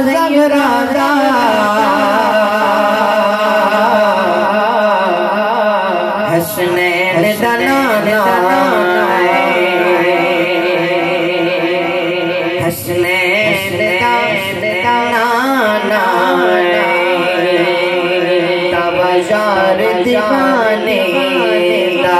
ज़हरा हसनैन दा नाना हसनैन दा नाना तवाजार दीवाने दा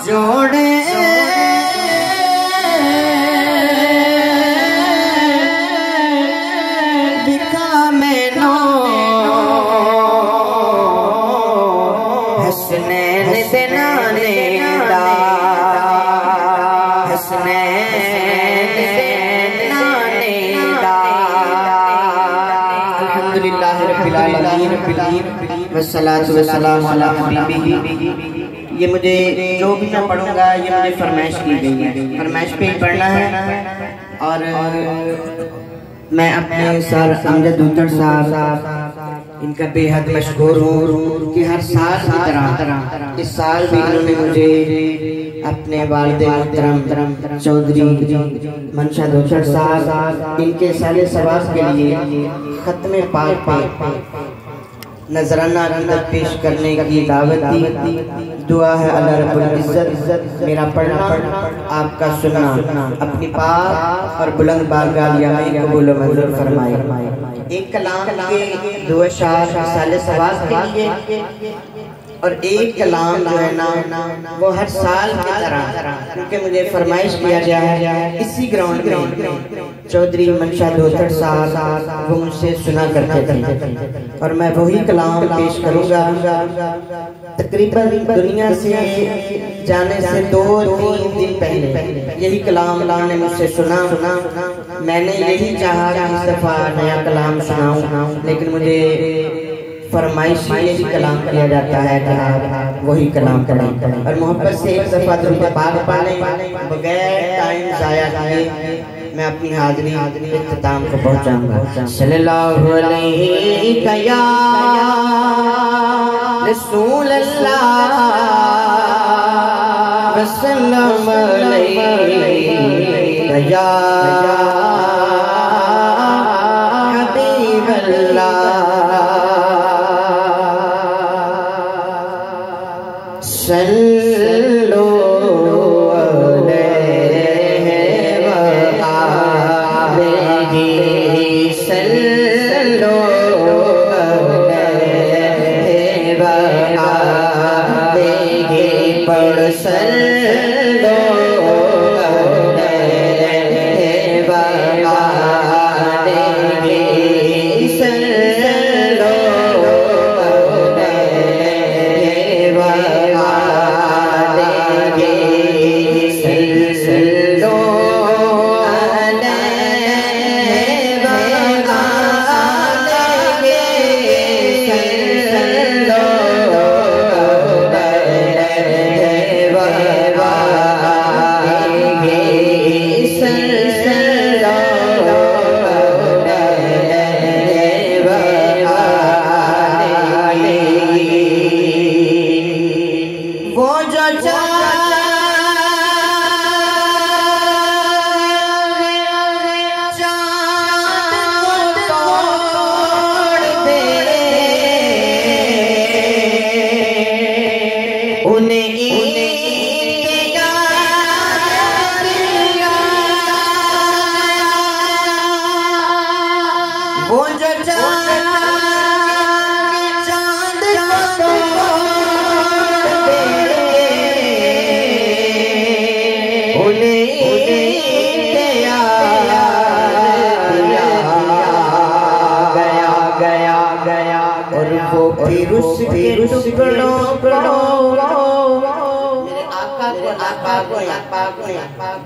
जोड़े दिखा मैनो हसनैन दे नाने दा हसनैन दे नाने दा अल्हम्दुलिल्लाह रब्बिल आलमीन वस्सलातु वस्सलामु अला हबीबिही। ये मुझे जो भी मैं पढ़ूंगा ये मुझे फरमाइश की गई है, फरमाइश पे ही पढ़ना है। और मैं अपने सर अमजद उतर साहब इनका बेहद मशहूर हूँ कि हर साल की तरह इस साल भी इन्होंने मुझे अपने वालिद मोहतरम चौधरी मंशा उतर साहब इनके साले सवाब के लिए खत्म पाक नजराना पेश करने की दावत दी। दुआ है अल्लाह रब्बुल इज्जत मेरा पढ़ना आपका सुनना अपनी पाक और बुलंद बारगाह में कबूल मंजूर फरमाए। एक कलाम के दो अशार साले सवाब के लिए और एक कलाम जो है ना वो हर साल की तरह, क्योंकि मुझे फरमाइश किया गया है इसी ग्राउंड में चौधरी मंशा धोतर साहब वो मुझसे सुना करते थे और मैं वही कलाम पेश करूंगा। तकरीबन दुनिया से जाने से 2-3 दिन पहले यही कलाम ने मुझसे सुना। मैंने यही चाहा कि इस दफा नया कलाम सुनाऊं, लेकिन मुझे फरमाइश यही कलाम किया जाता है कि आप वही कलाम करें और मोहब्बत से एक दफा दुरूद पाक पढ़ें बगैर टाइम जाया किए। मैं अपनी हाजिरी इख्तिताम को पहुंचाऊंगा। सल्लल्लाहु अलैहि या रसूल अल्लाह वसल्लम अलैहि या हबीब अल्लाह सल्लो अलैहि व आलिहि सल्लो अलैहि व आलिहि पढ़ सल्लो अलैहि व आलिहि सल्लो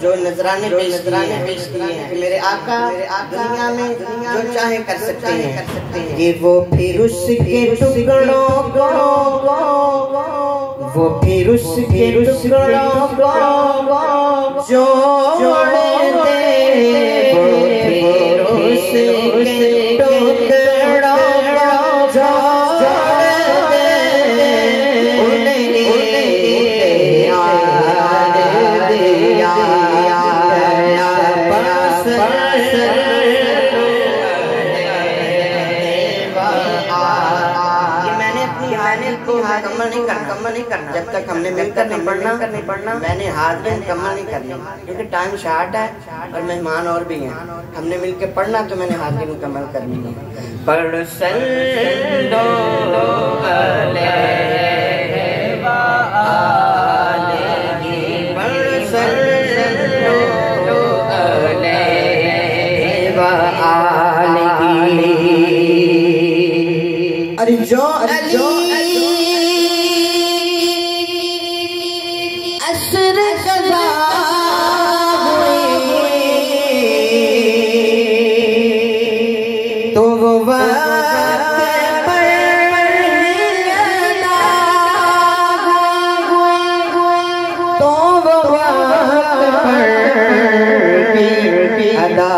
जो नजराने पेश किए हैं मेरे आका दुनिया में जो चाहे कर सकते हैं। ये वो फिर उसके टुकड़ों को वो फिर उसके टुकड़ों को जोड़ दे वो फिर नहीं करना जब तक हमने मिलकर नहीं पढ़ना। मैंने हाजिरी मुकम्मल नहीं करनी क्योंकि टाइम शार्ट है और मेहमान और भी हैं। हमने मिलकर पढ़ना तो मैंने हाजिरी मुकम्मल करनी है। पढ़ सल्लो अरे जो असर कज़ा तो वो वक्त अदा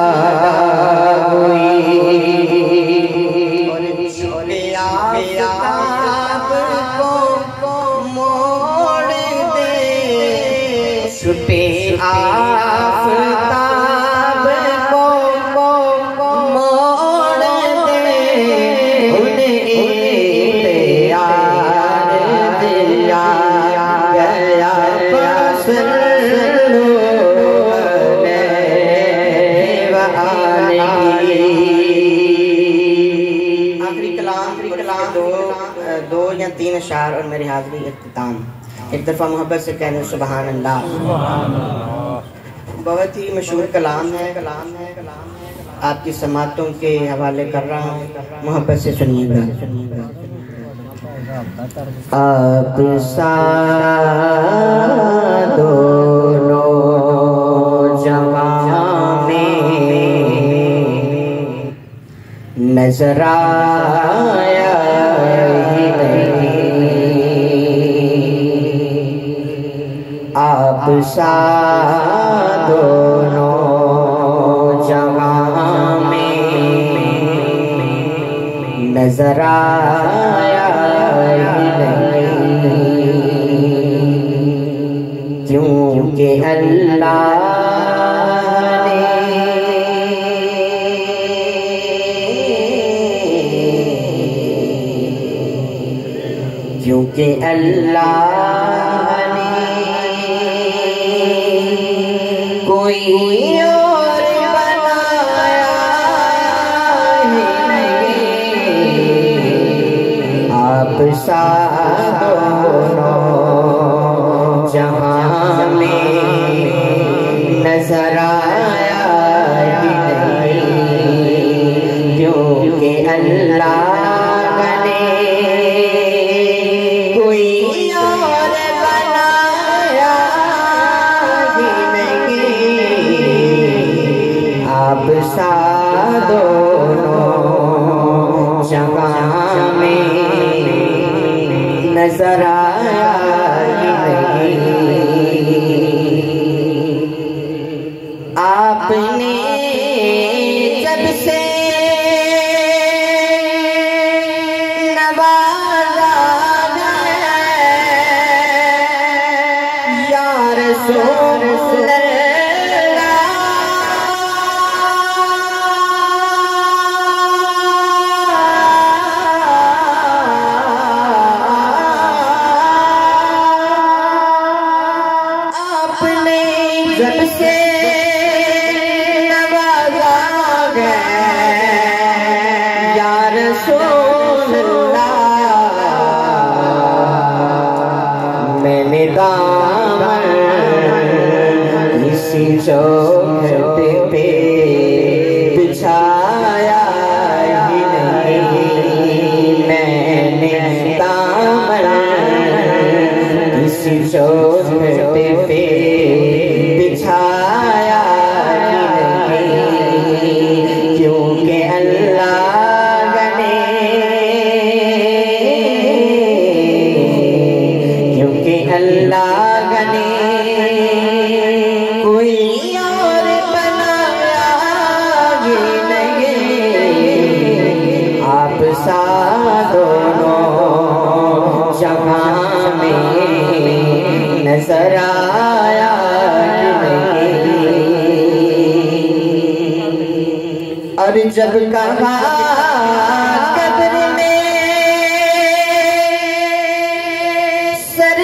छुपे आफ़ताब को मोड़ दे उन्हें यार दिया गया सल्लो अलैहि व आलिही। आखिरी कलाम दो या तीन अशार और मेरी हाजिरी इख्तिताम। एक दफ़ा मोहब्बत से कहने सुबहान अल्लाह। बहुत ही मशहूर कलाम है, आपकी समातों के हवाले कर रहा हूँ, मोहब्बत से सुनिएगा। आप सा दोनों जहां में नजर आया ही नहीं, आप सा दोनों जहां में नजर आया ही नहीं, क्योंकि अल्लाह क्योंकि अल्लाह ने कोई और बनाया ही नहीं, आप सा दोनों जहां में नजर आया ही नहीं, क्योंकि अल्लाह आप सा दोनों जहां में नजर आया ही नहीं, आपने जब से नवाजा है या रसूल जब से नवाजा गए या रसूल अल्लाह, मैंने दामन इसी चौखट पे बिछाया ही नहीं, मैंने दामन इसी चौखट पे बिछाया ही नहीं, क्योंकि अल्लाह ने कोई और बनाया ही नहीं, आप सा दोनों जहां में नजर आया ही नहीं। और जब कहा कब्र में सर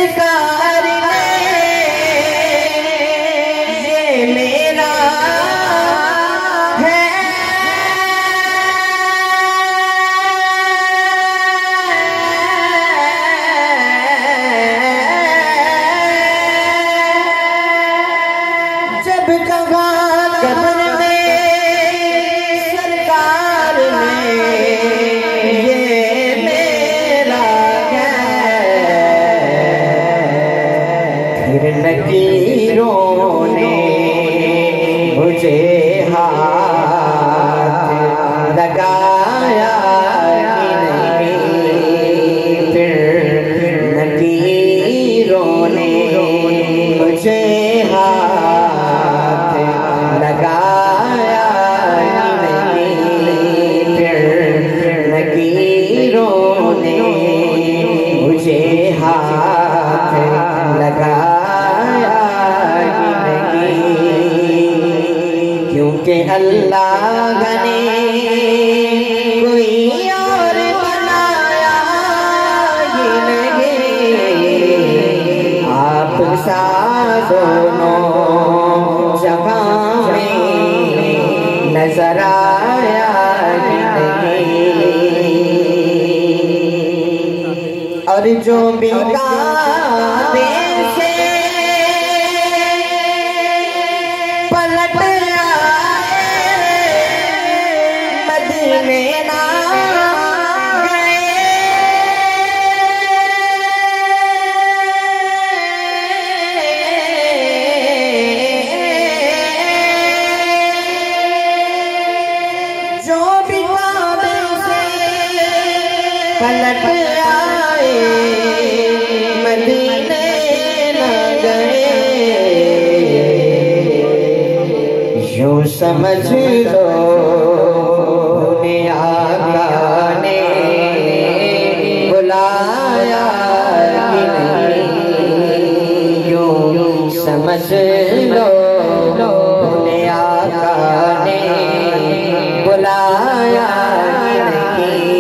नकीरों ने मुझे हाथ लगाया फिर नकीरों ने मुझे हाथ लगाया फिर नकीरों ने मुझे हाथ लगाया क्योंकि अल्लाह ने कोई और बनाया ही नहीं। आप सा दोनों जगह में नजर आया ही नहीं। और जो बिकाने से पलट आए मदीने ना गए, जो बिकाने से पलट आए मदीने ना गए, यूं समझ लो उन्हें आका ने बुलाया ही नहीं। यूं समझ लो उन्हें आका ने बुलाया ही नहीं।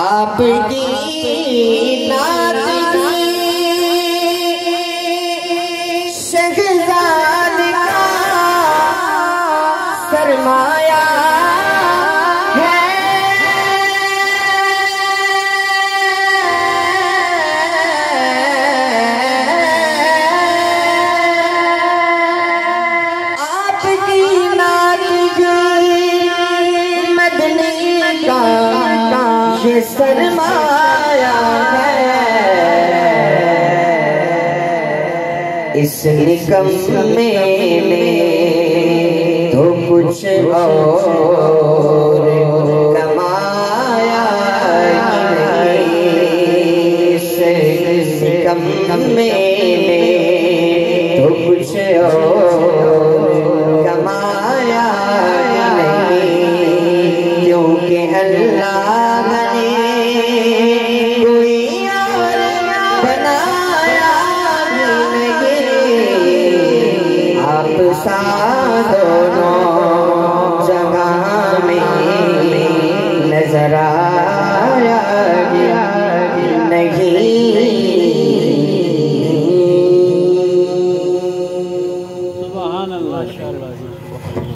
आपकी नात की शहजाद का सरमाया है, आपकी नात की मदनी का ये सरमाया है। इस निकम में तो कुछ और कमाया नहीं। इस निकम में तो कुछ और कमाया नहीं क्योंकि अल्लाह ने कोई और बनाया नहीं। आप सा दोनों जगह में